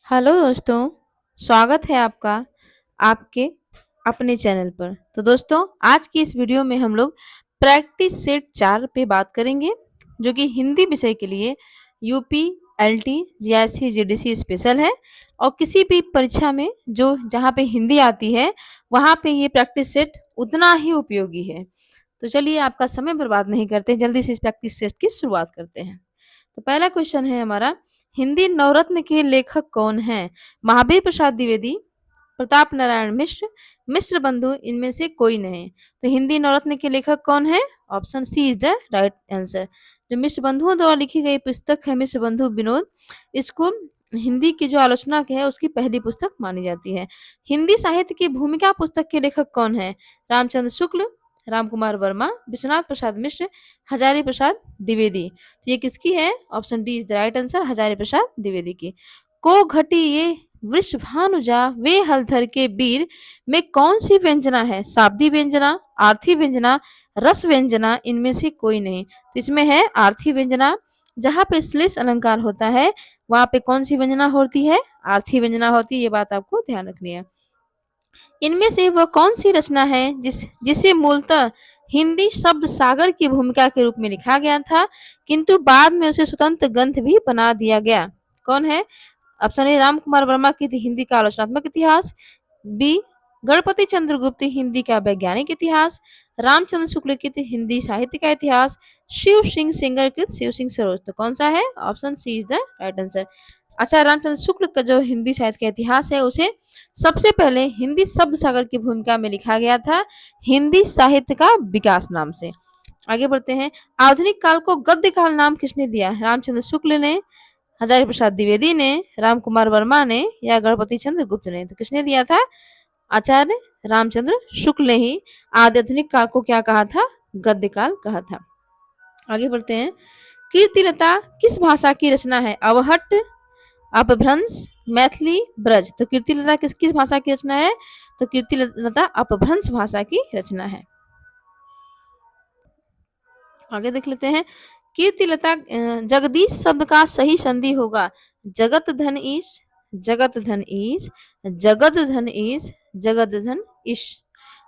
Hello दोस्तों, स्वागत है आपका आपके अपने चैनल पर। तो दोस्तों, आज की इस वीडियो में हम लोग प्रैक्टिस सेट 4 पे बात करेंगे, जो कि हिंदी विषय के लिए UP, LT, GIC, GDC special है। और किसी भी परीक्षा में जो जहाँ पे हिंदी आती है, वहाँ पे ये प्रैक्टिस सेट उतना ही उपयोगी है। तो चलिए, आपका समय बर्बाद नहीं करते, जल्दी से इस प्रैक्टिस सेट की शुरुआत करते हैं। तो पहला क्वेश्चन है हमारा, हिंदी नवरत्न के लेखक कौन हैं? महावीर प्रसाद द्विवेदी, प्रताप नारायण मिश्र, मिश्र बंधु, इनमें से कोई नहीं। तो हिंदी नवरत्न के लेखक कौन है? Option C is the right answer. जो मिश्र बंधुओं द्वारा लिखी गई पुस्तक है मिश्र बंधु विनोद, इसको हिंदी की जो आलोचना है उसकी पहली पुस्तक मानी जाती है। हिंदी साहित्य की भूमिका पुस्तक के लेखक कौन है? रामचंद्र शुक्ल, राम कुमार वर्मा, विश्वनाथ प्रसाद मिश्र, हजारी प्रसाद द्विवेदी। तो ये किसकी है? Option D is the right answer, Hazari Prasad Dwivedi की। को घटी ये वृषभानुजा वे हलधर के वीर में कौन सी व्यंजना है? शाब्दी व्यंजना, आर्थी व्यंजना, रस व्यंजना, इनमें से कोई नहीं। तो इसमें है आर्थी व्यंजना। जहां पे श्लेष अलंकार होता है, वहां पे कौन सी व्यंजना होती है? आर्थी व्यंजना होती है। ये बात आपको ध्यान रखनी है। इनमें से वह कौन सी रचना है जिसे मूलतः हिंदी शब्द सागर की भूमिका के रूप में लिखा गया था, किंतु बाद में उसे स्वतंत्र ग्रंथ भी बना दिया गया? कौन है? ऑप्शन ए राम कुमार वर्मा की थी हिंदी का आलोचनात्मक इतिहास, बी गणपति चंद्रगुप्त हिंदी का वैज्ञानिक इतिहास, रामचंद्र शुक्ल की थी हिंदी साहित्य का इतिहास, शिव सिंह सेंगर कृत शिव सिंह सरोज। तो कौन सा है? Option C is the right answer. अच्छा, रामचंद्र शुक्ल का जो हिंदी साहित्य का इतिहास है, उसे सबसे पहले हिंदी शब्द सागर की भूमिका में लिखा गया था, हिंदी साहित्य का विकास नाम से। आगे बढ़ते हैं। आधुनिक काल को गद्य काल नाम किसने दिया? रामचंद्र शुक्ल ने, हजारी प्रसाद द्विवेदी ने, राम कुमार वर्मा ने, या गणपति चंद्र गुप्त ने? तो किसने दिया था? आचार्य रामचंद्र शुक्ल ने ही आधुनिक काल को क्या कहा था? गद्य काल कहा था। आगे बढ़ते हैं। कीर्तिलता किस भाषा की रचना है? अवहट्ट, अपभ्रंश, मैथिली, ब्रज। तो कीर्तिलता किस किस भाषा की रचना है? तो कीर्तिलता अपभ्रंश भाषा की रचना है। आगे देख लेते हैं। कीर्तिलता जगदीश शब्द का सही संधि होगा जगत धन ईश, जगत धन ईश, जगत धन ईश, जगत धन ईश।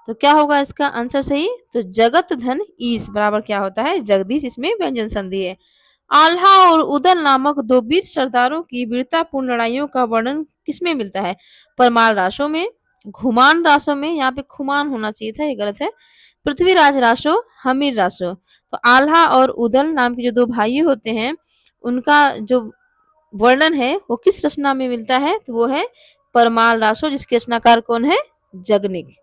तो क्या होगा इसका आंसर सही? तो जगत धन ईश बराबर क्या होता है? जगदीश। इसमें व्यंजन संधि है। आल्हा और उदल नामक दो वीर सरदारों की वीरतापूर्ण लड़ाइयों का वर्णन किसमें मिलता है? परमाल रासों में, घुमान रासों में, यहाँ पे खुमान होना चाहिए था, ये गलत है, पृथ्वीराज रासो, हमीर रासो। तो आल्हा और उदल नाम के जो दो भाई होते हैं, उनका जो वर्णन है वो किस रचना में मिलता है? तो वो है परमाल रासो, जिसके रचनाकार कौन है? जगनिक।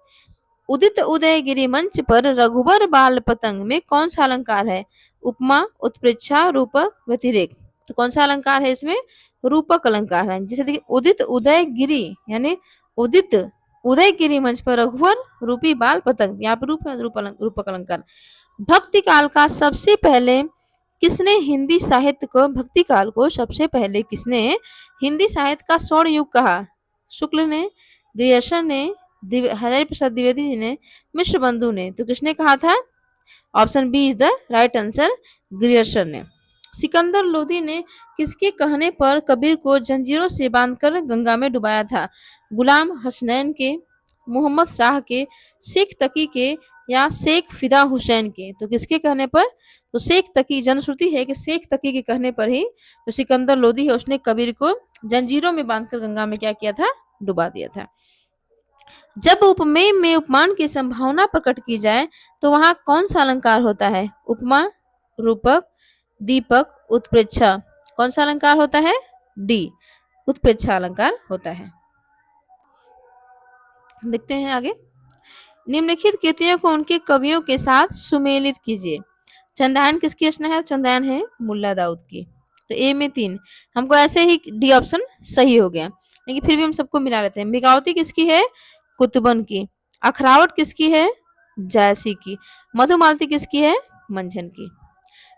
उदित उदय गिरि मंच पर रघुबर बाल पतंग में कौन सा अलंकार है? उपमा, उत्प्रेक्षा, रूपक, व्यतिरेक। तो कौन सा अलंकार है इसमें? रूपक अलंकार है। जैसे देखिए, उदित उदय गिरि यानी उदित उदय गिरि मंच पर रघुवर रूपी बाल पतंग, यहाँ पर रूपक अलंकार। भक्ति काल का सबसे पहले किसने हिंदी साहित्य को, भक्ति काल को सबसे पहले किसने हिंदी साहित्य का स्वर्ण युग कहा? शुक्ल ने, ग्रियर्सन ने, हजारी प्रसाद द्विवेदी जी ने, मिश्र बंधु ने। तो किसने कहा था? Option B is the right answer, Grierson ने। सिकंदर लोधी ने किसके कहने पर कबीर को जंजीरों से बांधकर गंगा में डुबाया था? गुलाम हसनैन के, मोहम्मद शाह के, शेख तकी के, या शेख फिदा हुसैन के? तो किसके कहने पर? तो शेख तकी, जनश्रुति है कि शेख तकी के कहने पर ही जो सिकंदर लोधी है उसने कबीर को जंजीरों में बांधकर गंगा में क्या किया था? डुबा दिया था। जब उपमेय में उपमान की संभावना प्रकट की जाए तो वहां कौन सा अलंकार होता है? उपमा, रूपक, दीपक, उत्प्रेक्षा। कौन सा अलंकार होता है? डी, उत्प्रेक्षा अलंकार होता है। देखते हैं आगे। निम्नलिखित कृतियों को उनके कवियों के साथ सुमेलित कीजिए। चंदायन किसकी रचना है? चंदायन है मुल्ला दाऊद की। तो ए में 3, हमको ऐसे ही डी ऑप्शन सही हो गया, लेकिन फिर भी हम सबको मिला लेते हैं। बिगावती किसकी है? कुतुबन की। अखरावट किसकी है? जायसी की। मधुमालती किसकी है? मंझन की।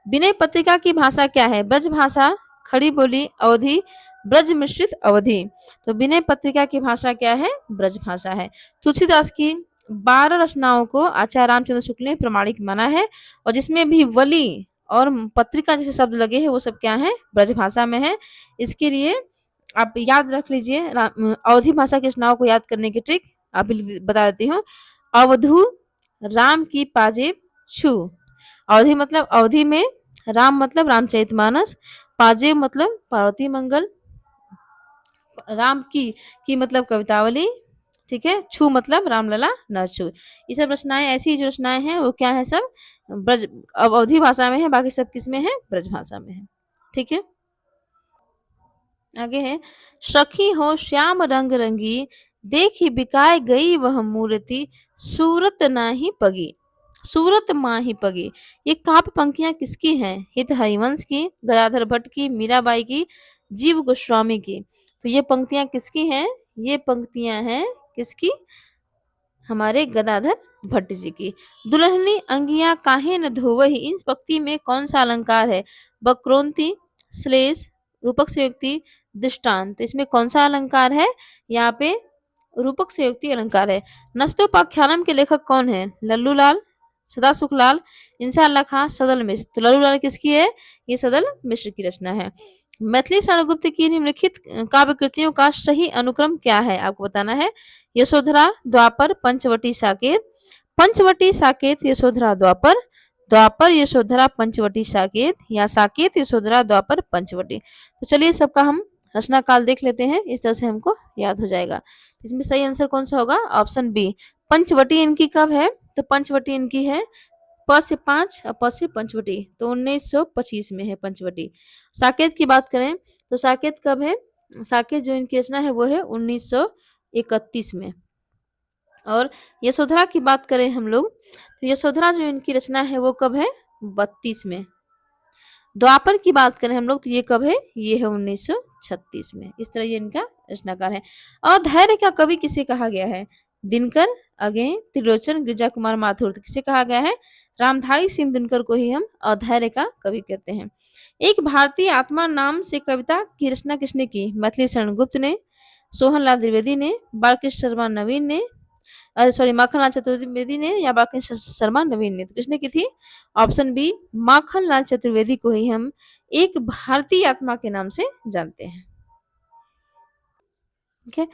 विनय पत्रिका की भाषा क्या है? ब्रज भाषा, खड़ी बोली, अवधि, ब्रज मिश्रित अवधि। तो विनय पत्रिका की भाषा क्या है? ब्रज भाषा है। तुलसीदास की 12 रचनाओं को आचार्य रामचंद्र शुक्ल ने प्रमाणिक माना है, और जिसमें भी वली और पत्रिका जैसे शब्द लगे हैं वो सब क्या है? ब्रज भाषा में है। इसके लिए आप याद रख लीजिए अवधी भाषा के रचनाओं को याद करने की ट्रिक आप बता देती हूँ। अवधू राम की पाजेब छू। अवधि मतलब अवधि में, राम मतलब रामचरितमानस, पाजेब मतलब पार्वती मंगल, राम की मतलब कवितावली, ठीक है, छू मतलब रामलला न छू। ये सब रचनाएं, ऐसी जो रचनाएं हैं वो क्या है, सब ब्रज अवधी भाषा में है, बाकी सब किस में है, ब्रज भाषा में है। ठीक है, आगे है, सखी हो श्याम रंग रंगी, देखी बिकाय गई वह मूर्ति, सूरत नाही पगी। सूरत माही पगी, ये काव्य पंक्तियां किसकी हैं? हित हरिवंश की, गदाधर भट्ट की, मीराबाई की, जीव गोस्वामी की। तो ये पंक्तियां किसकी हैं? ये पंक्तियां हैं किसकी? हमारे गदाधर भट्ट जी की। दुल्हनी अंगिया काहे न धोवही, इन पंक्ति में कौन सा अलंकार है? वक्रोंति, श्लेष, रूपक संयुक्ति, दृष्टांत। तो इसमें कौन सा अलंकार है? यहाँ पे रूपक संयुक्ति अलंकार है। नस्तोपाख्यानम के लेखक कौन है? लल्लू लाल, सदा सुखलाल, इंसान खां, सदल मिश्र। तो लल्लू लाल किसकी है? ये सदल मिश्र की रचना है। मैथिली शरणगुप्त की निम्नलिखित काव्य कृतियों का सही अनुक्रम क्या है? आपको बताना है। यशोधरा, द्वापर, पंचवटी, साकेत। पंचवटी, साकेत, यशोधरा, द्वापर, द्वापर, यशोधरा, पंचवटी, साकेत, या साकेत, यशोधरा, द्वापर, पंचवटी। तो चलिए सबका हम रचना काल देख लेते हैं, इस तरह से हमको याद हो जाएगा। इसमें सही आंसर कौन सा होगा? Option B. पंचवटी इनकी कब है? तो पंचवटी इनकी है प से 5 और प से पंचवटी, तो 1925 में है पंचवटी। साकेत की बात करें तो साकेत कब है? साकेत जो इनकी रचना है वो है 1931 में। और यशोधरा की बात करें हम लोग तो यशोधरा जो इनकी रचना है वो कब है? 32 में। द्वापर की बात करें हम लोग तो ये कब है? ये है 1936 में। इस तरह ये इनका रचनाकार है। और धैर्य का कवि किसे कहा गया है? दिनकर, अगेन त्रिलोचन, गिरजा कुमार माथुर। तो किसे कहा गया है? रामधारी सिंह दिनकर को ही हम अधैर्य का कवि कहते हैं। एक भारतीय आत्मा नाम से कविता की रचना किसने की? मैथिली शरणगुप्त ने, सोहनलाल द्विवेदी ने, बालकृष्ण शर्मा नवीन ने, सॉरी माखनलाल चतुर्वेदी ने, या बालकृष्ण शर्मा नवीन ने। तो किसने की थी? ऑप्शन बी, माखनलाल चतुर्वेदी को ही हम एक भारतीय आत्मा के नाम से जानते हैं। ठीक है,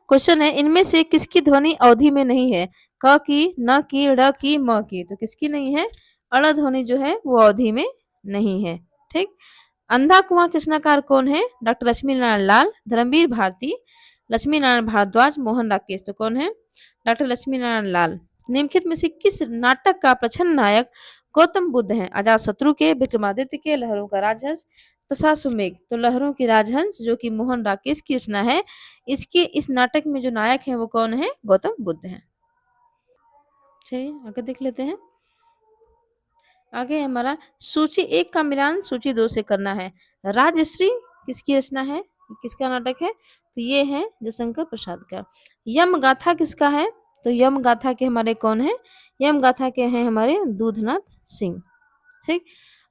क्वेश्चन है, इनमें से किसकी ध्वनि अवधि में नहीं है? क की, न की, ड़ की, म की। तो किसकी नहीं है? अड़ ध्वनि जो है वो अवधि में नहीं है। ठीक, अंधा कुआं कृष्णाकार कौन है? डॉक्टर लक्ष्मी नारायण लाल, धर्मवीर भारती, लक्ष्मी नारायण भारद्वाज, मोहन राकेश। तो कौन है? डॉक्टर लक्ष्मी नारायण लाल। निम्नलिखित में से किस नाटक का प्रछन्न नायक गौतम बुद्ध हैं? अजात शत्रु के, विक्रमादित्य के, लहरों का राजहंस, दशाश्वमेध। तो लहरों की राजहंस जो कि मोहन राकेश की रचना है, इसके इस नाटक में जो नायक है वो कौन है? गौतम बुद्ध हैं। चलिए आगे देख लेते हैं। आगे हमारा सूची 1 का मिलान सूची 2 से करना है। राजश्री किसकी रचना है? किसका नाटक है? तो ये है जयशंकर प्रसाद का। यम गाथा किसका है? तो यम गाथा के हमारे कौन है? यम गाथा के हैं हमारे दूधनाथ सिंह। ठीक,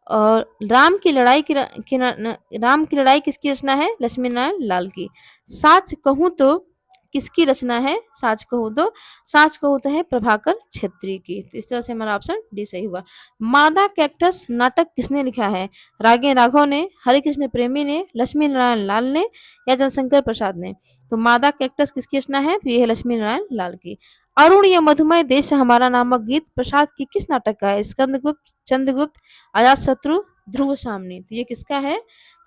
और राम की लड़ाई किसकी रचना है? लक्ष्मी नारायण लाल की। साच कहूं तो किसकी रचना है? साच कहूं तो है प्रभाकर छेत्री की। तो इस तरह से हमारा ऑप्शन डी सही हुआ। मादा कैक्टस नाटक किसने लिखा है? रागे राघव ने, हरिकृष्ण प्रेमी ने, लक्ष्मी नारायण लाल ने, या जनशंकर प्रसाद ने। तो मादा कैक्टस किसकी रचना है? तो ये है लक्ष्मी नारायण लाल की। अरुण या मधुमय देश हमारा नामक गीत प्रसाद की किस नाटक का है? स्कंदगुप्त, चंद्रगुप्त, अजातशत्रु, ध्रुव सामनी। तो ये किसका है?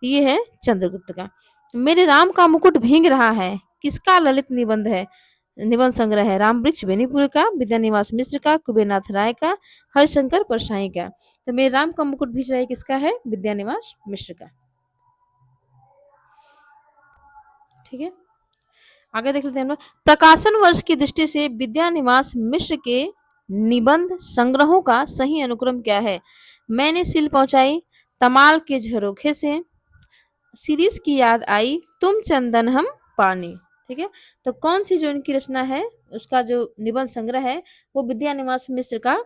ये है चंद्रगुप्त का। मेरे राम का मुकुट भींग रहा है किसका ललित निबंध है? निबंध संग्रह है। राम वृक्ष बेनीपुर का, विद्यानिवास मिश्र का, कुबेरनाथ राय का, हरिशंकर परसाई का। तो मेरे राम का मुकुट भींग रहा है किसका है? विद्यानिवास मिश्र का। ठीक है, आगे देख लेते हैं हम लोग। प्रकाशन वर्ष की दृष्टि से विद्यानिवास मिश्र के निबंध संग्रहों का सही अनुक्रम क्या है? मैंने सिल पहुंचाई, तमाल के झरोखे से, सीरीज की याद आई, तुम चंदन हम पानी। ठीक है, तो कौन सी जो इनकी रचना है उसका जो निबंध संग्रह है वो विद्यानिवास मिश्र का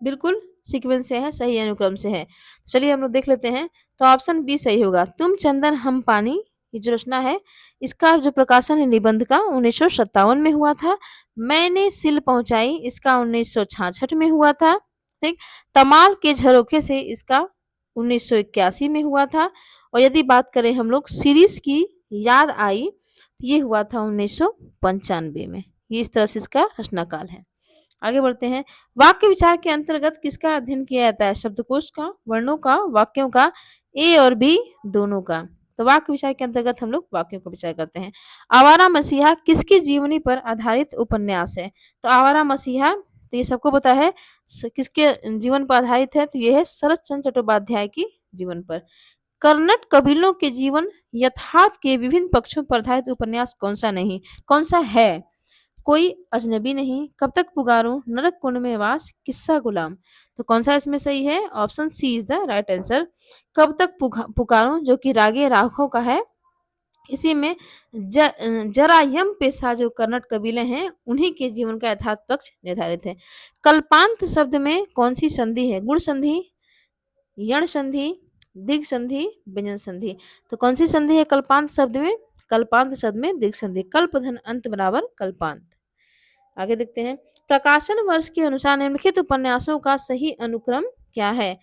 बिल्कुल सीक्वेंस से है, सही अनुक्रम से है। चलिए हम लोग देख लेते हैं। तो ऑप्शन बी सही होगा। तुम चंदन हम पानी, ये जो रचना है इसका जो प्रकाशन है निबंध का 1957 में हुआ था। मैंने सिल पहुंचाई इसका 1966 में हुआ था। ठीक, तमाल के झरोखे से इसका 1981 में हुआ था। और यदि बात करें हम लोग सीरीज की याद आई, ये हुआ था 1995 में। ये इस तरह से इसका रचनाकाल है। आगे बढ़ते हैं। वाक्य विचार के अंतर्गत किसका अध्ययन किया जाता है? शब्दकोश का, वर्णों का, वाक्यों का, ए और बी दोनों का। तो वाक्य विचार के अंतर्गत हम लोग वाक्यों का विचार करते हैं। आवारा मसीहा किसकी जीवनी पर आधारित उपन्यास है? तो आवारा मसीहा, तो ये सबको पता है किसके जीवन पर आधारित है? तो ये है शरत चंद्र चट्टोपाध्याय की जीवन पर। कर्नाट कबीलों के जीवन यथार्थ के विभिन्न पक्षों पर आधारित उपन्यास कौन सा है? कोई अजनबी नहीं, कब तक पुकारूं, नरक कुंड में वास, किस्सा गुलाम। तो कौन सा इसमें सही है? Option C is the right answer. कब तक पुकारूं, जो कि रागे राघव का है। इसी में जरायम पेशा जो कर्नाट कबीले हैं उन्हीं के जीवन का यथार्थ पक्ष निर्धारित है। कल्पांत शब्द में कौन सी संधि है? गुण संधि, यण संधि, दिग संधि, व्यंजन संधि। तो कौन सी संधि है कल्पांत शब्द में? कल्पांत शब्द में दिग संधि। कल्प धन अंत बराबर कल्पांत। आगे देखते हैं। प्रकाशन वर्ष के अनुसार निम्नलिखित उपन्यासों का सही अनुक्रम क्या है?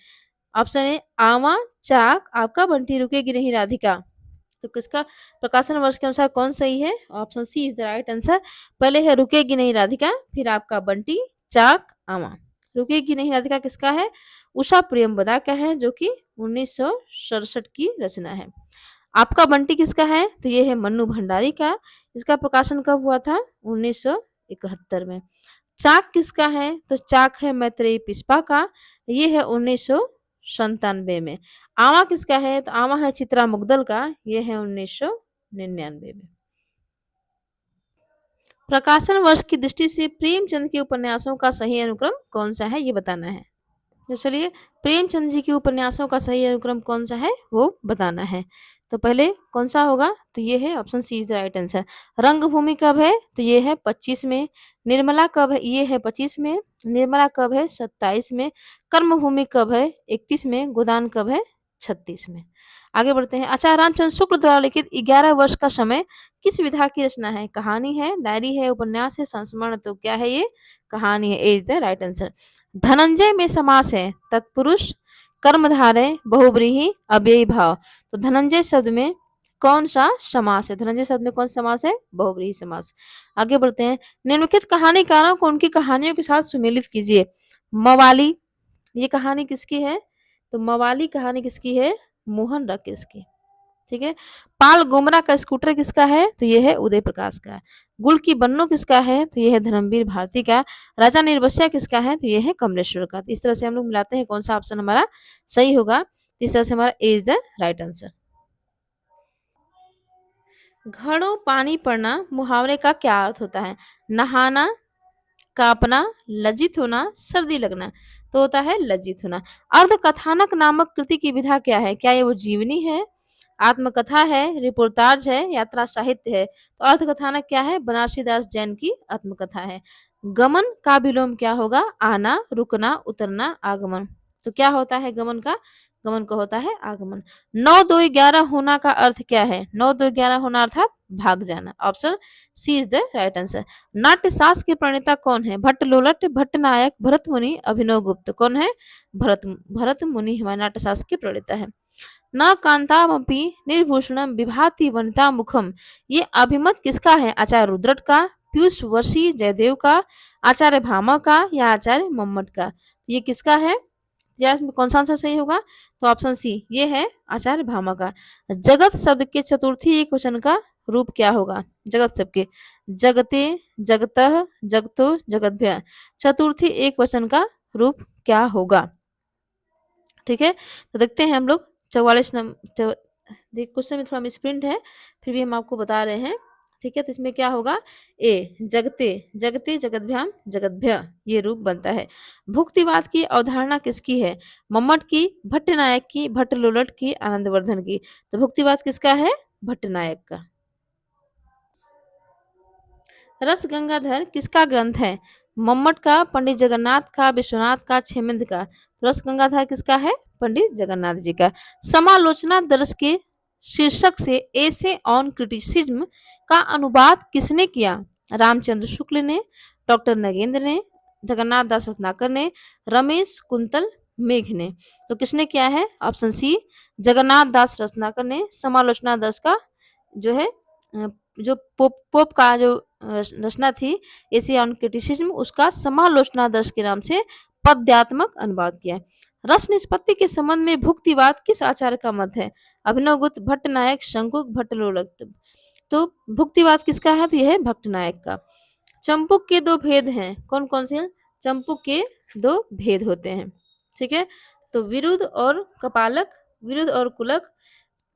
ऑप्शन ए आवा, चाक, आपका बंटी, रुकेगी नहीं राधिका। तो किसका प्रकाशन वर्ष के अनुसार कौन सही है? Option C is the right answer. पहले है रुकेगी नहीं राधिका, फिर आपका बंटी, चाक, आवा। रुकेगी नहीं राधिका किसका है? उषा प्रियमवदा का है, जो कि 1967 की रचना है। आपका बंटी किसका है? तो ये है मन्नू भंडारी का। इसका प्रकाशन कब हुआ था? 1971 में। चाक किसका है? तो चाक है मैत्रेयी पिस्पा का। ये है 1997 में। आवा किसका है? तो आवा है चित्रा मुग्दल का। ये है 1999 में। प्रकाशन वर्ष की दृष्टि से प्रेमचंद के उपन्यासों का सही अनुक्रम कौन सा है, ये बताना है। तो चलिए, प्रेमचंद जी के उपन्यासों का सही अनुक्रम कौन सा है वो बताना है। तो पहले कौन सा होगा? तो ये है option C is the right answer. Rangbhoomi कब है? तो ये है 25 में। निर्मला कब है? ये है 25 में। निर्मला कब है? 27 में। कर्मभूमि कब है? 31 में। गोदान कब है? 36 में। आगे बढ़ते हैं। आचार्य रामचंद्र शुक्ल द्वारा लिखित 11 वर्ष का समय किस विधा की रचना है? कहानी है, डायरी है, उपन्यास है, संस्मरण। तो क्या है ये? कहानी है। A is the right answer. Dhananjay में समास है तत्पुरुष, कर्मधारय, बहुब्रीहि, अव्ययी भाव। तो धनंजय शब्द में कौन सा समास है? धनंजय शब्द में कौन सा समास है? बहुब्रीहि समास। आगे बढ़ते हैं। निम्नलिखित कहानीकारों को उनकी कहानियों के साथ सुमेलित कीजिए। मवाली, ये कहानी किसकी है? तो मवाली कहानी किसकी है? मोहन राकेश की। ठीक है। पाल गोमरा का स्कूटर किसका है? तो ये है उदय प्रकाश का। गुल की बन्नो किसका है? तो ये है धर्मवीर भारती का। राजा निर्बस्या किसका है? तो ये है कमलेश्वर का। इस तरह से हम लोग मिलाते हैं कौन सा ऑप्शन हमारा सही होगा। इस तरह से हमारा ए इज द राइट आंसर। घड़ों पानी पड़ना मुहावरे का क्या अर्थ होता है? नहाना, कांपना, लज्जित होना, सर्दी लगना। तो होता है लज्जित होना। अर्धकथानक नामक कृति की विधा क्या है? क्या ये वो जीवनी है, आत्मकथा है, रिपोर्टाज है, यात्रा साहित्य है? तो अर्धकथानक क्या है? बनारसी दास जैन की आत्मकथा है। गमन का विलोम क्या होगा? आना, रुकना, उतरना, आगमन। तो क्या होता है गमन का? गमन का होता है आगमन। 9-2-11 होना का अर्थ क्या है? 9-2-11 होना अर्थात भाग जाना। Option C is the right answer. Natya Shastra के प्रणेता कौन है? भट्ट लोलट, भट्ट नायक, भरत मुनि, अभिनव गुप्त। कौन है? भरत मुनि हमारे नाट्य शास्त्र के प्रणेता है। न कांतामपि निर्भूषणम विभाति वनिता मुखम, ये अभिमत किसका है? आचार्य रुद्रट का, पीयूष वर्षी जयदेव का, आचार्य भामा का, या आचार्य मम्मट का? ये किसका है? या इसमें कौन सा आंसर सही होगा? तो ऑप्शन सी ये है आचार्य भामा का। जगत शब्द के चतुर्थी एक वचन का रूप क्या होगा? जगत शब्द के जगते, जगतः, जगतो, जगद्भ्य। चतुर्थी एक वचन का रूप क्या होगा? ठीक है। तो देखते हैं हम लोग 44 नंबर। देख क्वेश्चन में थोड़ा मिसप्रिंट है, फिर भी हम आपको बता रहे हैं। ठीक है। तो इसमें क्या होगा? ए जगते, जगते, जगद्भ्याम, जगद्भ्य, ये रूप बनता है। भुक्तिवाद की अवधारणा किसकी है? मम्मट की, भट्टनायक की, भट्ट लोलट की, आनंदवर्धन की। तो भुक्तिवाद किसका है? भट्टनायक का। रस गंगाधर किसका ग्रंथ है? मम्मट का, पंडित जगन्नाथ का, विश्वनाथ का, छेमेंद्र का। रस गंगाधर किसका है? पंडित जगन्नाथ जी का। समालोचना दर्श के शीर्षक से एसे ऑन क्रिटिसिज्म का अनुवाद किसने किया? रामचंद्र शुक्ल ने, डॉक्टर नगेंद्र ने, जगन्नाथ दास रत्नाकर ने, रमेश कुंतल मेघ ने। तो किसने किया है? ऑप्शन सी जगन्नाथ दास रत्नाकर ने समालोचना दर्श का जो है जो पोप पोप का जो रचना थी एसिया ऑन क्रिटिसिज्म, उसका समालोचनादर्श के नाम से पद्यात्मक अनुवाद किया है। रस निष्पत्ति के संबंध में भुक्तिवाद किस आचार्य का मत है? अभिनवगुप्त, भट्टनायक, शंकुक, भट्टलोलक। तो भुक्तिवाद किसका है? तो यह है भट्टनायक का। चंपुक के दो भेद हैं, कौन कौन से? चंपुक के दो भेद होते हैं, ठीक है। तो विरुद्ध और कपालक, विरुद्ध और कुलक,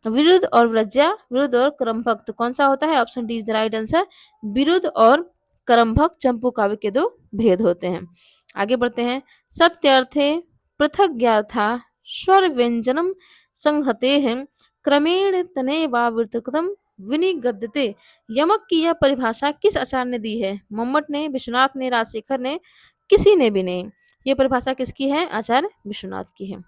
विरुद्ध और व्रज्या, विरुद्ध और क्रमभक्त। तो कौन सा होता है? Option D is the right answer. विरुद्ध और क्रमभक्त चंपू काव्य के दो भेद होते हैं। आगे बढ़ते हैं। सत्यर्थे पृथक ज्ञार्था स्वर व्यंजनम संहते हैं क्रमेण तनेवावृतकृतम विनिगद्यते। यमक की यह परिभाषा किस आचार्य ने दी है? मम्मट ने, विश्वनाथ ने, राजशेखर ने, किसी ने भी नहीं। ये परिभाषा किसकी है? आचार्य विश्वनाथ की है।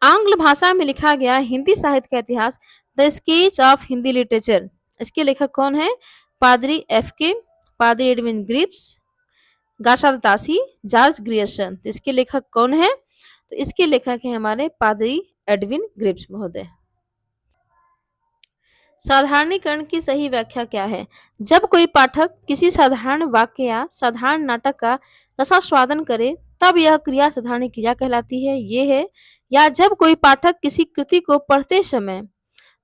आंग्ल भाषा में लिखा गया हिंदी साहित्य का इतिहास, the sketch of Hindi literature, इसके लेखक कौन है? पादरी एफ.के., पादरी एडविन ग्रिप्स, गाशा दासी, जॉर्ज ग्रियर्सन। तो इसके लेखक कौन है? तो इसके लेखक है हमारे पादरी एडविन ग्रिप्स महोदय। साधारणीकरण की सही व्याख्या क्या है? जब कोई पाठक किसी साधारण वाक्य या साधारण नाटक का रसास्वादन करे तब यह क्रिया साधारण क्रिया कहलाती है, ये है। या जब कोई पाठक किसी कृति को पढ़ते समय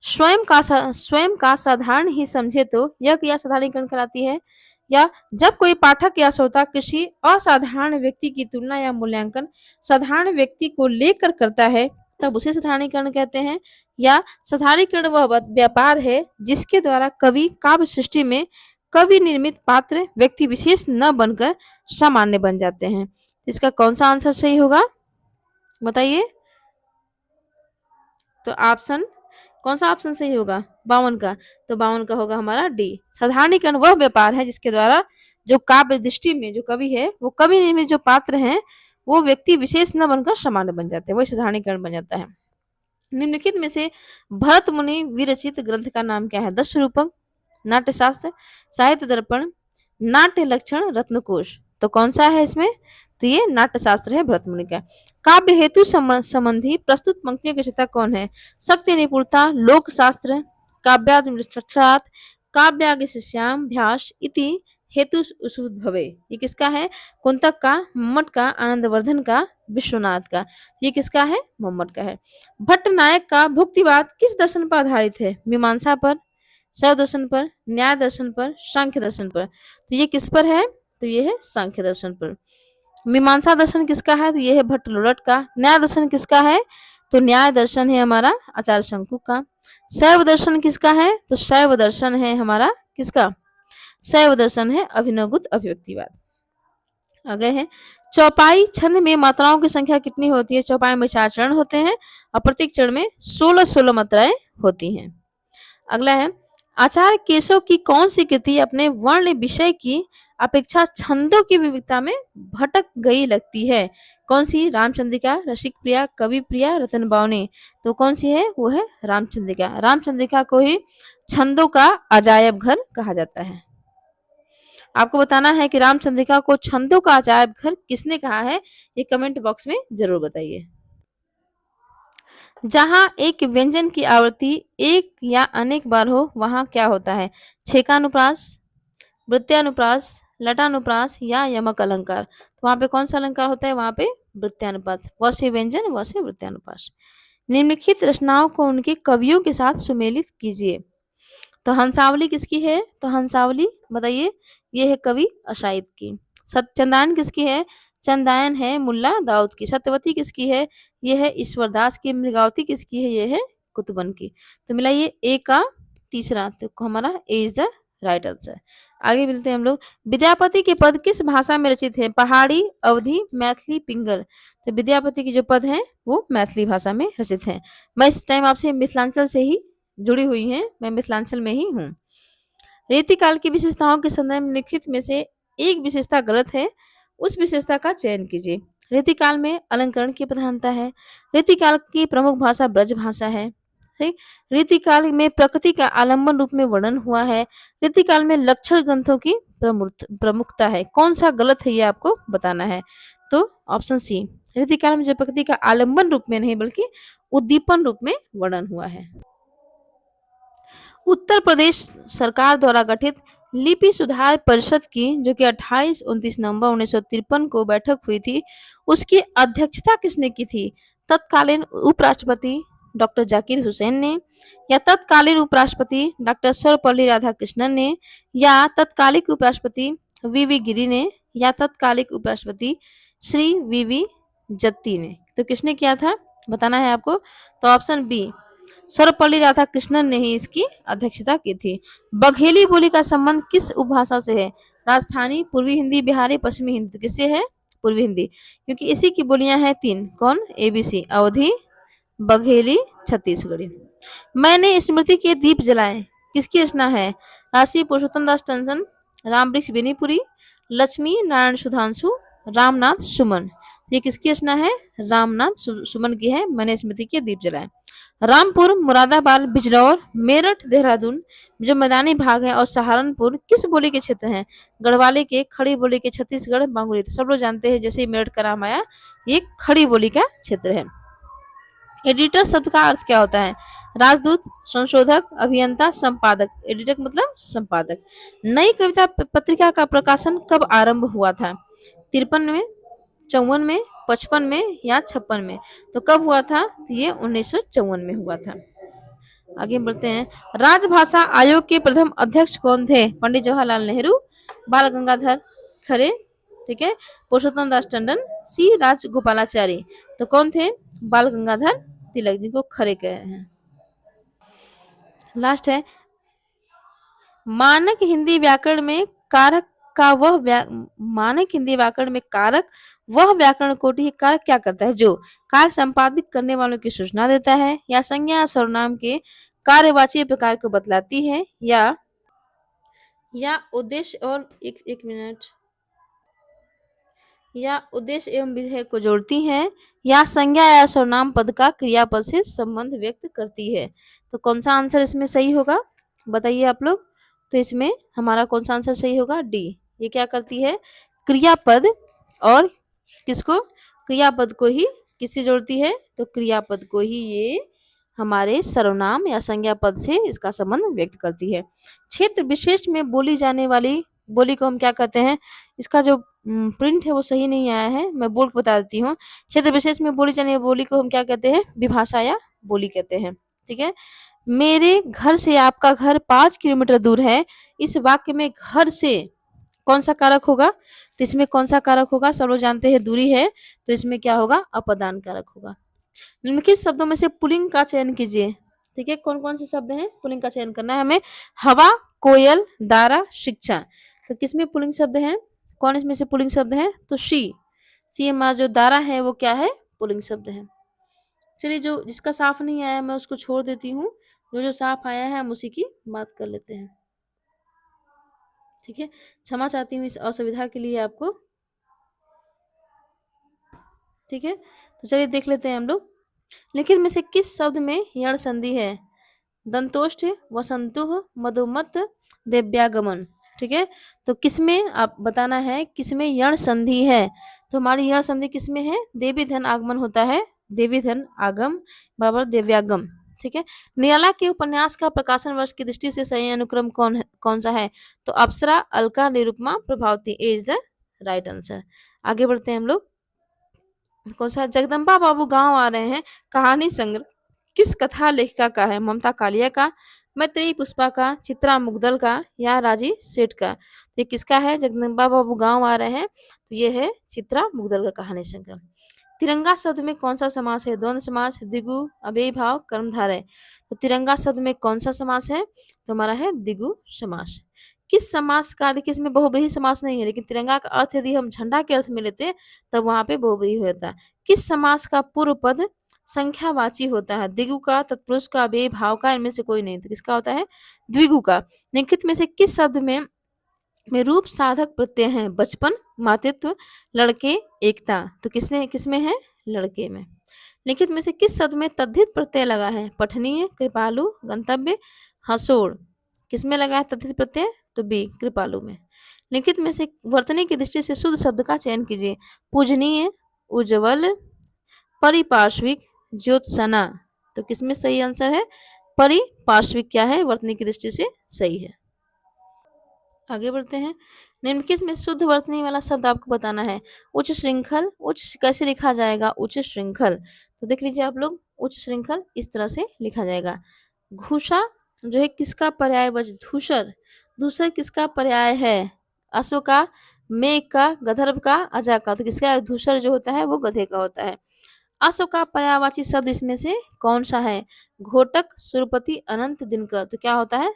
स्वयं का साधारण ही समझे तो यह क्रिया साधारणीकरण कहलाती है। या जब कोई पाठक या श्रोता किसी असाधारण व्यक्ति की तुलना या मूल्यांकन साधारण व्यक्ति को लेकर करता है तब उसे साधारणीकरण कहते हैं। या साधारणीकरण वह व्यापार है जिसके द्वारा कवि काव्य सृष्टि में कवि निर्मित पात्र व्यक्ति विशेष न बनकर सामान्य बन जाते हैं। इसका कौन सा आंसर सही होगा बताइए? तो ऑप्शन, कौन सा ऑप्शन सही होगा? 52 का। तो 52 का होगा हमारा डी। साधारणीकरण वह व्यापार है जिसके द्वारा जो काव्य दृष्टि में जो कवि है वो कवि निर्मित जो पात्र हैं वो व्यक्ति विशेष न बनकर सामान्य बन जाते हैं, वही साधारणीकरण बन जाता है। निम्नलिखित में से भरत मुनि विरचित ग्रंथ का नाम क्या है? दश रूपक, नाट्यशास्त्र, साहित्य दर्पण, नाट्य लक्षण, रत्नकोश। तो कौन सा है इसमें? तो ये नाट्यशास्त्र है भरत मुनि का। काव्य हेतु संबंधी प्रस्तुत पंक्तियों की रचयिता कौन है? शक्ति निपुणता, लोक शास्त्र, काव्याद, काव्याग शिष्याम भ्यास इति हेतु भवे। ये किसका है? कुंतक का, मम्मट का, आनंदवर्धन का, विश्वनाथ का। ये किसका है? मम्मट का है। भट्टनायक का भुक्तिवाद किस दर्शन पर आधारित है? मीमांसा पर, शैव दर्शन पर, न्याय दर्शन पर, सांख्य दर्शन पर। तो ये किस पर है? तो ये है सांख्य दर्शन पर। मीमांसा दर्शन किसका है? तो ये है भट्टलोलट का। न्याय दर्शन किसका है? तो न्याय दर्शन है हमारा आचार्य शंकु का। शैव दर्शन किसका है? तो शैव दर्शन है हमारा किसका? शैव दर्शन है अभिनवगुप्त अभिव्यक्तिवाद। आगे है चौपाई छंद में मात्राओं की संख्या कितनी होती है? चौपाई में 4 चरण होते हैं और प्रत्येक चरण में 16 मात्राएं होती हैं। अगला है आचार्य केशव की कौन सी कृति अपने वर्ण विषय की अपेक्षा छंदों की विविधता में भटक गई लगती है? कौन सी? रामचंद्रिका, रसिक प्रिया, कवि प्रिया, रतन बावनी। तो कौन सी है? वो है रामचंद्रिका। रामचंद्रिका को ही छंदों का अजायब घर कहा जाता है। आपको बताना है कि रामचंद्रिका को छंदों का अजायब घर किसने कहा है, ये कमेंट बॉक्स में जरूर बताइए। जहां एक व्यंजन की आवृत्ति एक या अनेक बार हो वहां क्या होता है? छेकानुप्रास, वृत्यानुप्रास, लटानुप्रास या यमक अलंकार। तो वहां पे कौन सा अलंकार होता है? वहां पे वृत्यानुपात। व से व्यंजन, व से वृत्यानुप्रास। निम्नलिखित रचनाओं को उनके कवियों के साथ सुमेलित कीजिए। तो हंसावली किसकी है? तो हंसावली बताइए, ये है कवि अशाइत की। चंदायन किसकी है? चंदायन है मुल्ला दाऊद की। सत्यवती किसकी है? ये है ईश्वरदास की। मृगावती किसकी है? ये है कुतुबन की। तो मिला ये ए का तीसरा, तो हमारा ए इज द राइट आंसर। आगे मिलते हैं हम लोग। विद्यापति के पद किस भाषा में रचित हैं? पहाड़ी, अवधी, मैथिली, पिंगल। तो विद्यापति के जो पद हैं वो मैथिली भाषा में रचित हैं। मैं इस टाइम आपसे मिथिलांचल से ही जुड़ी हुई हैं, मैं मिथिलांचल में ही हूँ। रीतिकाल की विशेषताओं के संदर्भ में लिखित में से एक विशेषता गलत है, उस विशेषता का चयन कीजिए। रीतिकाल में अलंकरण की प्रधानता है। रीतिकाल की प्रमुख भाषा ब्रज भाषा है। ठीक। रीतिकाल में प्रकृति का आलंबन रूप में वर्णन हुआ है। रीतिकाल में लक्षण ग्रंथों की प्रमुखता है। कौन सा गलत है ये आपको बताना है। तो ऑप्शन सी, रीतिकाल में जो प्रकृति का आलंबन रूप में नहीं बल्कि उद्दीपन रूप में वर्णन हुआ है। उत्तर प्रदेश सरकार द्वारा गठित लिपि सुधार परिषद की, जो कि 28-29 नवंबर 1953 को बैठक हुई थी, उसकी अध्यक्षता किसने की थी? तत्कालीन उपराष्ट्रपति डॉक्टर जाकिर हुसैन ने, या तत्कालीन उपराष्ट्रपति डॉक्टर सर्वपल्ली राधाकृष्णन ने, या तत्कालिक उपराष्ट्रपति वीवी गिरी ने, या तत्कालिक उपराष्ट्रपति श्री वीवी जत्ती ने। तो किसने किया था बताना है आपको। तो ऑप्शन बी, सर्वपल्ली राधाकृष्णन ने ही इसकी अध्यक्षता की थी। बघेली बोली का संबंध किस उपभाषा से है? राजस्थानी, पूर्वी हिंदी, बिहारी, पश्चिमी हिंदी। तो किससे है? पूर्वी हिंदी, क्योंकि इसी की बोलियां हैं तीन। कौन? एबीसी, अवधी, बघेली, छत्तीसगढ़ी। मैंने स्मृति के दीप जलाए किसकी रचना है? राशि पुरुषोत्तम दास टंडन, रामवृक्ष बेनीपुरी, लक्ष्मी नारायण सुधांशु, रामनाथ सुमन। ये किसकी रचना है? रामनाथ सुमन की है मैंने स्मृति के दीप जलाए। रामपुर, मुरादाबाद, बिजनौर, मेरठ, देहरादून जो मैदानी भाग है, और सहारनपुर किस बोली के क्षेत्र हैं? गढ़वाली के, खड़ी बोली के, छत्तीसगढ़, बांगुली। तो सब लोग जानते हैं जैसे ही मेरठ का नाम आया, ये खड़ी बोली का क्षेत्र है। एडिटर शब्द का अर्थ क्या होता है? राजदूत, संशोधक, अभियंता, संपादक। एडिटर मतलब संपादक। नई कविता पत्रिका का प्रकाशन कब आरंभ हुआ था? 53 में, 54 में, 55 में, या 56 में। तो कब हुआ था? तो ये 1954 में हुआ था। आगे बढ़ते हैं। राजभाषा आयोग के प्रथम अध्यक्ष कौन थे? पंडित जवाहरलाल नेहरू, बाल गंगाधर खरे, ठीक है, पुरुषोत्तम दास टंडन, सी राजगोपालाचारी। तो कौन थे? बाल गंगाधर तिलक, जिनको खरे कहे हैं। लास्ट है, मानक हिंदी व्याकरण में कारक का मानक हिंदी व्याकरण में कारक वह व्याकरण कोटि है। कारक क्या करता है? जो कार्य संपादित करने वालों की सूचना देता है, या संज्ञा या सर्वनाम के कार्यवाची प्रकार को बतलाती है, या उद्देश्य और एक मिनट, या उद्देश्य एवं विधेय को जोड़ती है, या संज्ञा या सर्वनाम पद का क्रियापद से संबंध व्यक्त करती है। तो कौन सा आंसर इसमें सही होगा बताइए आप लोग। तो इसमें हमारा कौन सा आंसर सही होगा? डी। ये क्या करती है? क्रियापद, और किसको? क्रियापद को ही किससे जोड़ती है? तो क्रियापद को ही ये हमारे सर्वनाम या संज्ञा पद से इसका संबंध व्यक्त करती है। क्षेत्र विशेष में बोली जाने वाली बोली को हम क्या कहते हैं? इसका जो प्रिंट है वो सही नहीं आया है, मैं बोल के बता देती हूँ। क्षेत्र विशेष में बोली जाने वाली बोली को हम क्या कहते हैं? विभाषा या बोली कहते हैं। ठीक है। मेरे घर से आपका घर 5 किलोमीटर दूर है। इस वाक्य में घर से कौन सा कारक होगा? तो इसमें कौन सा कारक होगा? सब लोग जानते हैं दूरी है, तो इसमें क्या होगा? अपदान कारक होगा। निम्नलिखित शब्दों में से पुल्लिंग का चयन कीजिए। ठीक है, कौन कौन से शब्द हैं? पुल्लिंग का चयन करना है हमें। हवा, कोयल, दारा, शिक्षा। तो किसमें पुल्लिंग शब्द है? कौन इसमें से पुल्लिंग शब्द है? तो सी हमारा जो दारा है वो क्या है? पुल्लिंग शब्द है। चलिए, जो जिसका साफ नहीं आया मैं उसको छोड़ देती हूँ, जो जो साफ आया है हम उसी की बात कर लेते हैं। ठीक है, क्षमा चाहती हूँ इस असुविधा के लिए आपको। ठीक है, तो चलिए देख लेते हैं हम लोग। लेकिन में से किस शब्द में यण संधि है? दंतोष्ठ, वसंतुह, मधुमत, देव्यागमन। ठीक है, तो किसमें आप बताना है किसमें यण संधि है? तो हमारी यण संधि किसमें है? देवी धन आगमन होता है, देवी धन आगम बराबर देव्यागम। ठीक है, निराला के उपन्यास का प्रकाशन वर्ष की दृष्टि से सही अनुक्रम कौन सा है? तो अप्सरा, अलका, निरुपमा, प्रभावती। ए इज द राइट आंसर। आगे बढ़ते हैं हम लोग। कौन सा? जगदम्बा बाबू गांव आ रहे हैं कहानी संग्रह किस कथा लेखिका का है? ममता कालिया का, मैत्रेयी पुष्पा का, चित्रा मुग्दल का, या राजी सेठ का। ये किसका है? जगदम्बा बाबू गांव आ रहे हैं, तो ये है चित्रा मुग्दल का कहानी संग्रह। तिरंगा शब्द में कौन सा समास है? द्वंद्व समास, द्विगु, अव्ययी भाव, कर्मधारय। तो तिरंगा शब्द में कौन सा समास है? तो हमारा है द्विगु समास। किस समास का? देखिए इसमें बहुव्रीहि समास नहीं है, लेकिन तिरंगा का अर्थ यदि हम झंडा के अर्थ में लेते तब वहां पे बहुव्रीहि होता है। किस समास का पूर्व पद संख्यावाची होता है? द्विगु का, तत्पुरुष का, अव्ययी भाव का, इनमें से कोई नहीं। तो किसका होता है? द्विगु का। निम्नलिखित में से किस शब्द में रूप साधक प्रत्यय हैं? बचपन, मातृत्व, लड़के, एकता। तो किसमें है? लड़के में। लिखित में से किस शब्द में तद्धित प्रत्यय लगा है? पठनीय, कृपालु, गंतव्य, हसोड़। किसमें लगा है तद्धित प्रत्यय? तो बी, कृपालु में। लिखित में से वर्तनी की दृष्टि से शुद्ध शब्द का चयन कीजिए। पूजनीय, उज्ज्वल, परिपार्श्विक, ज्योत्सना। तो किसमें सही आंसर है? परिपार्श्विक क्या है, वर्तनी की दृष्टि से सही है। आगे बढ़ते हैं। निम्नलिखित में शुद्ध वर्तनी वाला शब्द आपको बताना है। उच्च श्रृंखल, उच्च कैसे लिखा जाएगा, उच्च श्रृंखल। तो देख लीजिए आप लोग, उच्च श्रृंखल इस तरह से लिखा जाएगा। घूषा जो है किसका पर्यायवाची, धूसर। धूसर किसका पर्याय है, अश्व का, मेघ का, गंधर्व का, अजा का। तो किसका, धूसर जो होता है वो गधे का होता है। अश्व का पर्यायवाची शब्द इसमें से कौन सा है, घोटक, सुरपति, अनंत, दिनकर। तो क्या होता है,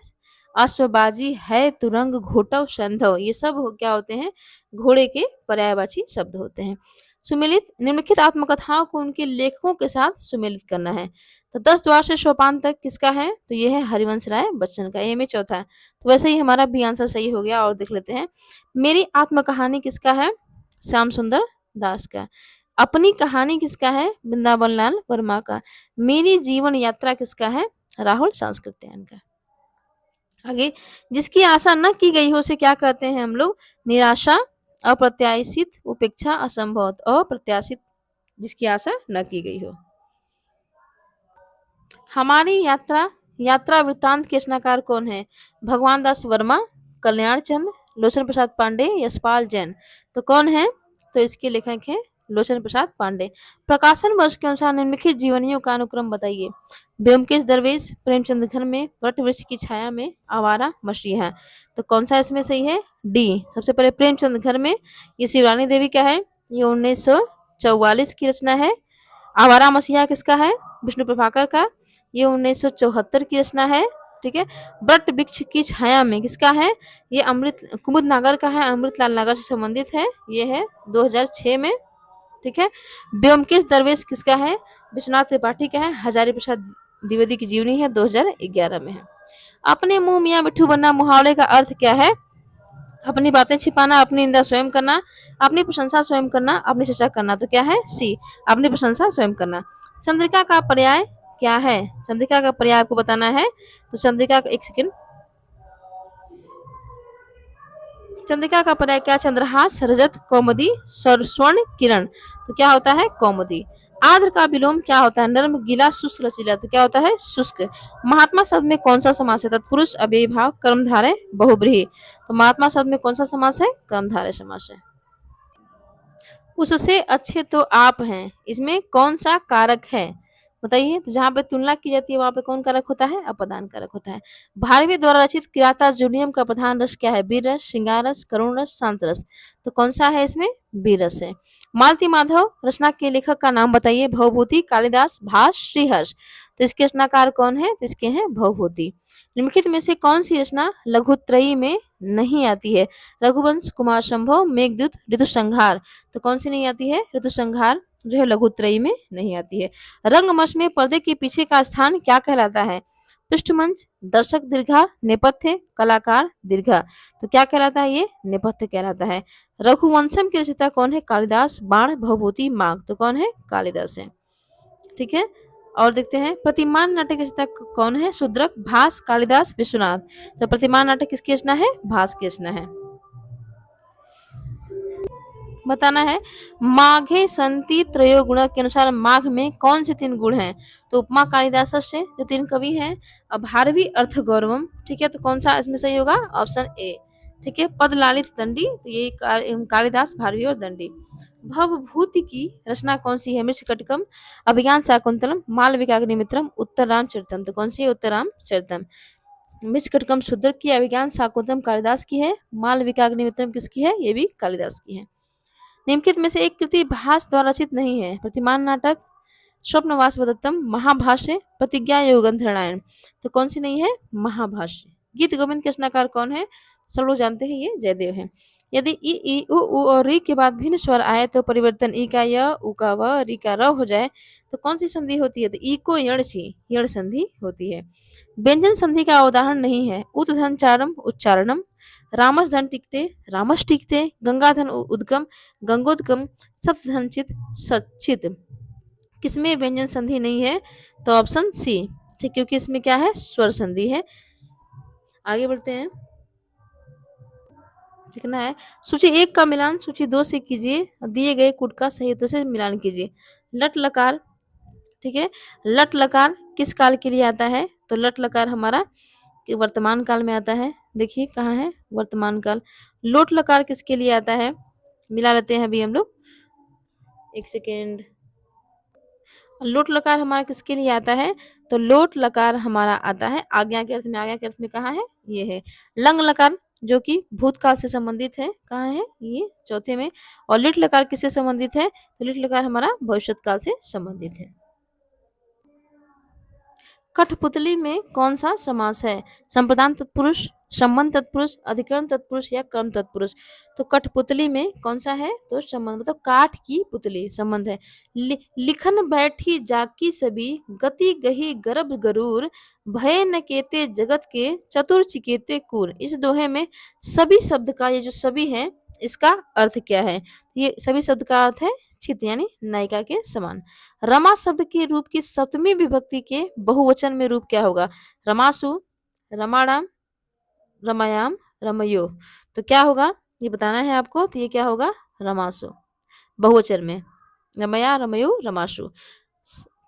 अश्वबाजी है, तुरंग, घोटव, संधव, ये सब क्या होते हैं, घोड़े के पर्यायवाची शब्द होते हैं। सुमेलित, निम्नलिखित आत्मकथाओं को उनके लेखकों के साथ सुमेलित करना है। तो 10 द्वार से सोपान तक किसका है, तो ये है हरिवंश राय बच्चन का, ये में चौथा है। तो वैसे ही हमारा भी आंसर सही हो गया। और देख लेते हैं, मेरी आत्मकहानी किसका है, श्याम सुंदर दास का। अपनी कहानी किसका है, वृंदावन लाल वर्मा का। मेरी जीवन यात्रा किसका है, राहुल सांस्कृत्यायन का। आगे, जिसकी आशा न की गई हो उसे क्या कहते हैं हम लोग, निराशा, अप्रत्याशित, उपेक्षा, असंभव। अप्रत्याशित जिसकी आशा न की गई हो। हमारी यात्रा, यात्रा वृत्तांत के रचनाकार कौन है, भगवान दास वर्मा, कल्याण चंद, लोचन प्रसाद पांडे, यशपाल जैन। तो कौन है, तो इसके लेखक हैं लोचन प्रसाद पांडे। प्रकाशन वर्ष के अनुसार निम्नलिखित जीवनियों का अनुक्रम बताइए। ब्योमकेश दरवेश, प्रेमचंद घर में, वट वृक्ष की छाया में, आवारा मसीहा। तो कौन सा इसमें सही है, डी। सबसे पहले प्रेमचंद घर में, ये शिवरानी देवी का है, ये 1944 की रचना है। आवारा मसीहा किसका है, विष्णु प्रभाकर का, ये 1974 की रचना है। ठीक है। वट वृक्ष की छाया में किसका है, ये अमृत कुमुद नागर का है, अमृतलाल नागर से संबंधित है, ये है 2006 में। ठीक है। ब्योमकेश दरवेश किसका है, विश्वनाथ त्रिपाठी का है, हजारी प्रसाद द्विवेदी की जीवनी है, 2011 में है। अपने मुंह मियाँ मिट्ठू बनना मुहावरे का अर्थ क्या है, अपनी बातें छिपाना, अपनी निंदा स्वयं करना, अपनी प्रशंसा स्वयं करना, अपनी चर्चा करना। तो क्या है, सी, अपनी प्रशंसा स्वयं करना। चंद्रिका का पर्याय क्या है, चंद्रिका का पर्याय आपको बताना है। तो चंद्रिका का, एक सेकंड, चंद्रिका का पर्याय क्या, चंद्रहास, रजत, कौमुदी, स्वर्ण, किरण। तो क्या होता है, कौमुदी। आर्द्र का विलोम क्या होता है, नर्म, गीला, शुष्क, लचीला। तो क्या होता है, शुष्क। महात्मा शब्द में कौन सा समास है, तत्पुरुष, अव्ययीभाव, कर्मधारय, बहुब्रीहि। तो महात्मा शब्द में कौन सा समास है, कर्मधारय समास है। उससे अच्छे तो आप हैं, इसमें कौन सा कारक है, बताइए। तो जहाँ पे तुलना की जाती है वहां पे कौन कारक होता है, अपदान कारक होता है। भारवी द्वारा रचित किराता जूनियम का प्रधान रस क्या है, वीर रस, श्रृंगार रस, करुण रस, शांत रस। तो कौन सा है इसमें, वीर रस है। मालती माधव रचना के लेखक का नाम बताइए, भवभूति, कालिदास, भास, श्रीहर्ष। तो इसके रचनाकार कौन है, तो इसके हैं भवभूति। निम्नलिखित में से कौन सी रचना लघुत्रयी में नहीं आती है, रघुवंश, कुमार संभव, मेघदूत, ऋतु संहार। तो कौन सी नहीं आती है, ऋतु संहार जो है लघुत्रयी में नहीं आती है। रंगमंच में पर्दे के पीछे का स्थान क्या कहलाता है, पृष्ठमंच, दर्शक दीर्घा, नेपथ्य, कलाकार दीर्घा। तो क्या कहलाता है, ये नेपथ्य कहलाता है। रघुवंशम की रचयिता कौन है, कालिदास, बाण, भवभूति, माघ। तो कौन है, कालिदास है। ठीक है। और देखते हैं, प्रतिमान नाटक की रचयिता कौन है, शूद्रक, भास, कालिदास, विश्वनाथ। तो प्रतिमान नाटक किसकी रचना है, भास की रचना है। बताना है, माघे संति त्रयो गुण के अनुसार माघ में कौन से 3 गुण हैं। तो उपमा कालिदास से जो 3 कवि हैं, भारवी, अर्थ गौरवम। ठीक है। तो कौन सा इसमें सही होगा, ऑप्शन ए। ठीक है। पद लालित दंडी, तो ये कालिदास, भारवी और दंडी। भवभूति की रचना कौन सी है, मृच्छकटिकम, अभिज्ञान शाकुंतलम, मालविकाग्निमित्रम, उत्तरराम चरितम। तो कौन सी है, उत्तरराम चरितम। मृच्छकटिकम शूद्रक की, अभिज्ञान शाकुंतलम कालिदास की है, मालविकाग्निमित्रम किसकी है, ये भी कालिदास की है। निम्नलिखित में से एक कृति भास द्वारा रचित नहीं है, प्रतिमान नाटक, स्वप्नवास वदत्तम, महाभाष्य, प्रतिज्ञा योगंधरायण। तो कौन सी नहीं है, महाभाष्य। गीत गोविंद के रचनाकार कौन है, सब लोग जानते हैं, ये जयदेव है। यदि ई उ और री के बाद भिन्न स्वर आए तो परिवर्तन ई का य, उ का व, री का र हो जाए तो कौन सी संधि होती है, तो ई को यण सी, यण संधि होती है। व्यंजन संधि का उदाहरण नहीं है, उतधनचारम, उच्चारणम, रामस धन टिकते, रामस टिकते, गंगाधन उद्गम, गंगोदगम, सप्तधनचित, सचित। किसमें व्यंजन संधि नहीं है, तो ऑप्शन सी। ठीक, क्योंकि इसमें क्या है, स्वर संधि है। आगे बढ़ते हैं, लिखना है, सूची 1 का मिलान सूची 2 से कीजिए, दिए गए कूट का सही उत्तर से मिलान कीजिए। लट लकार, ठीक है, लट लकार किस काल के लिए आता है, तो लट लकार हमारा कि वर्तमान काल में आता है। देखिए कहाँ है वर्तमान काल। लोट लकार किसके लिए आता है, मिला लेते हैं अभी हम लोग, एक सेकेंड। लोट लकार हमारा किसके लिए आता है, तो लोट लकार हमारा आता है आज्ञा के अर्थ में। आज्ञा के अर्थ में कहाँ है, ये है। लंग लकार जो कि भूतकाल से संबंधित है, कहाँ है ये, चौथे में। और लिट लकार किससे संबंधित है, तो लिट लकार हमारा भविष्यत काल से संबंधित है। कठपुतली में कौन सा समास है, संप्रदान तत्पुरुष, संबंध तत्पुरुष, अधिकरण तत्पुरुष या कर्म तत्पुरुष। तो कठपुतली में कौन सा है, तो संबंध, मतलब काठ की पुतली, संबंध है। लिखन बैठी जाकी सभी, गति गही गर्भ गरूर, भय न केते जगत के, चतुर चिकेते कूर। इस दोहे में सभी शब्द का, ये जो सभी है इसका अर्थ क्या है, ये सभी शब्द का अर्थ है चित यानी नायिका के समान। रमा शब्द के रूप की सप्तमी विभक्ति के बहुवचन में रूप क्या होगा, रमासु, रमाणाम, रमायाम, रमयो। तो क्या होगा ये बताना है आपको, तो ये क्या होगा, रमासु बहुवचन में, रमया रमयो रमासु।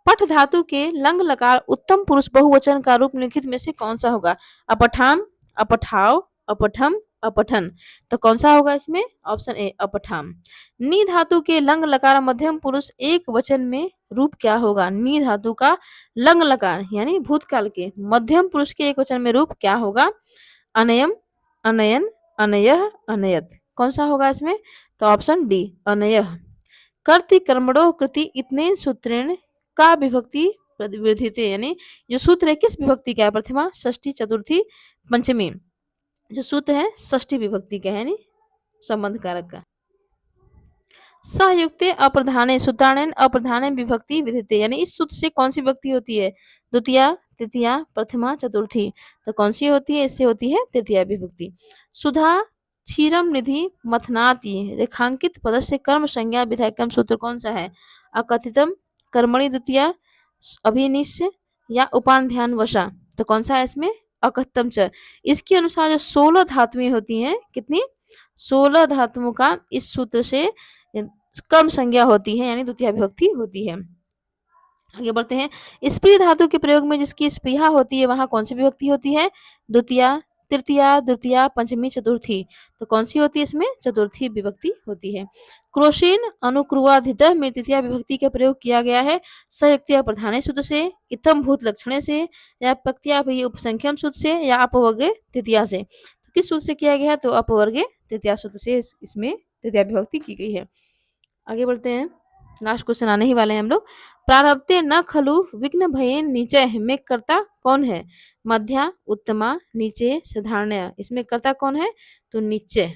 पठ धातु के लंग लकार उत्तम पुरुष बहुवचन का रूप निम्नलिखित में से कौन सा होगा, अपठाम, अपठाव, अपठम, अपठन। तो कौन सा होगा इसमें, ऑप्शन ए अपठाम। नी धातु के लंग लकार मध्यम पुरुष एक वचन में रूप क्या होगा, नी धातु का लंग लकार यानी भूतकाल के मध्यम पुरुष के एक वचन में रूप क्या होगा, अनयम, अनयन, अनयः, अनयत। कौन सा होगा इसमें, तो ऑप्शन डी अनयः। कर्ति कर्मणो कृति इतने सूत्रेण का विभक्ति प्रतिवृद्धिते, यानी जो सूत्र है किस विभक्ति का है, प्रथमा षष्ठी चतुर्थी पंचमी, जो सूत्र है षष्ठी विभक्ति का है, यानी संबंध कारक का। सहयुक्ते अप्रधाने सूत्राणेन अप्रधाने विभक्ति विधिते, यानी इस सूत्र से कौन सी विभक्ति होती है, द्वितीया, तृतीया, प्रथमा, चतुर्थी। तो कौन सी होती है, इससे होती है तृतीया विभक्ति। सुधा क्षीरम निधि मथनाति रेखांकित पदस्य कर्म संज्ञा विधायकम सूत्र कौन सा है, अकथितम, कर्मणि द्वितीया, अभिनिश्य या उपान ध्यान वशा। तो कौन सा है इसमें, अकथतम च। इसके अनुसार जो 16 धातुएं होती हैं, कितनी, 16 धातुओं का इस सूत्र से कर्म संज्ञा होती है, यानी द्वितीय विभक्ति होती है। आगे बढ़ते हैं। स्प्री धातु के प्रयोग में जिसकी स्पृहा होती है वहां कौन सी विभक्ति होती है, द्वितीया, तृतीया, द्वितीया, पंचमी, चतुर्थी। तो कौन सी होती है इसमें, चतुर्थी विभक्ति होती है। क्रोशीन अनुक्रुवाधित में तृतीया विभक्ति का प्रयोग किया गया है संयुक्तिया प्रधान सूत्र से, इत्थम भूत लक्षण से, या प्रक्रिया उपसंख्यम सूत्र से, या अपवर्गे तृतीया से। तो किस सूत्र से किया गया है, तो अपवर्गे तृतीया सूत्र से इसमें तृतीया विभक्ति की गई है। आगे बढ़ते हैं, लास्ट क्वेश्चन आने ही वाले हैं हम लोग। प्रारब्धे न खलु विघ्न भयेन नीचे में कर्ता कौन है, मध्या, उत्तमा, नीचे, साधारण। इसमें कर्ता कौन है, तो नीचे।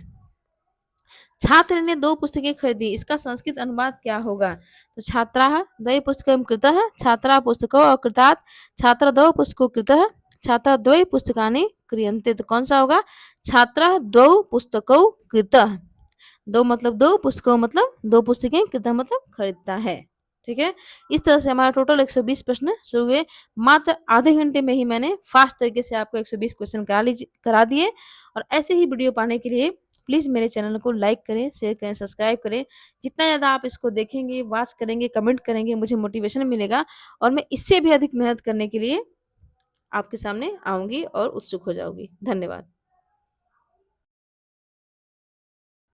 छात्र ने 2 पुस्तकें खरीदी, इसका संस्कृत अनुवाद क्या होगा, तो छात्राः द्वय पुस्तकं कृतः, छात्रा पुस्तकौ अकृतात्, छात्र 2 पुस्तकों कृतः, छात्रा 2 पुस्तकानि क्रियन्ते। तो कौन सा होगा, छात्रा 2 पुस्तकौ कृतः, 2 मतलब 2, पुस्तकों मतलब 2 पुस्तकें, कृतः मतलब खरीदता है। ठीक है, इस तरह से हमारा टोटल 120 प्रश्न शुरू हुए। मात्र आधे घंटे में ही मैंने फास्ट तरीके से आपको 120 क्वेश्चन करा दिए। और ऐसे ही वीडियो पाने के लिए प्लीज़ मेरे चैनल को लाइक करें, शेयर करें, सब्सक्राइब करें। जितना ज़्यादा आप इसको देखेंगे, वॉच करेंगे, कमेंट करेंगे, मुझे मोटिवेशन मिलेगा और मैं इससे भी अधिक मेहनत करने के लिए आपके सामने आऊँगी और उत्सुक हो जाऊँगी। धन्यवाद।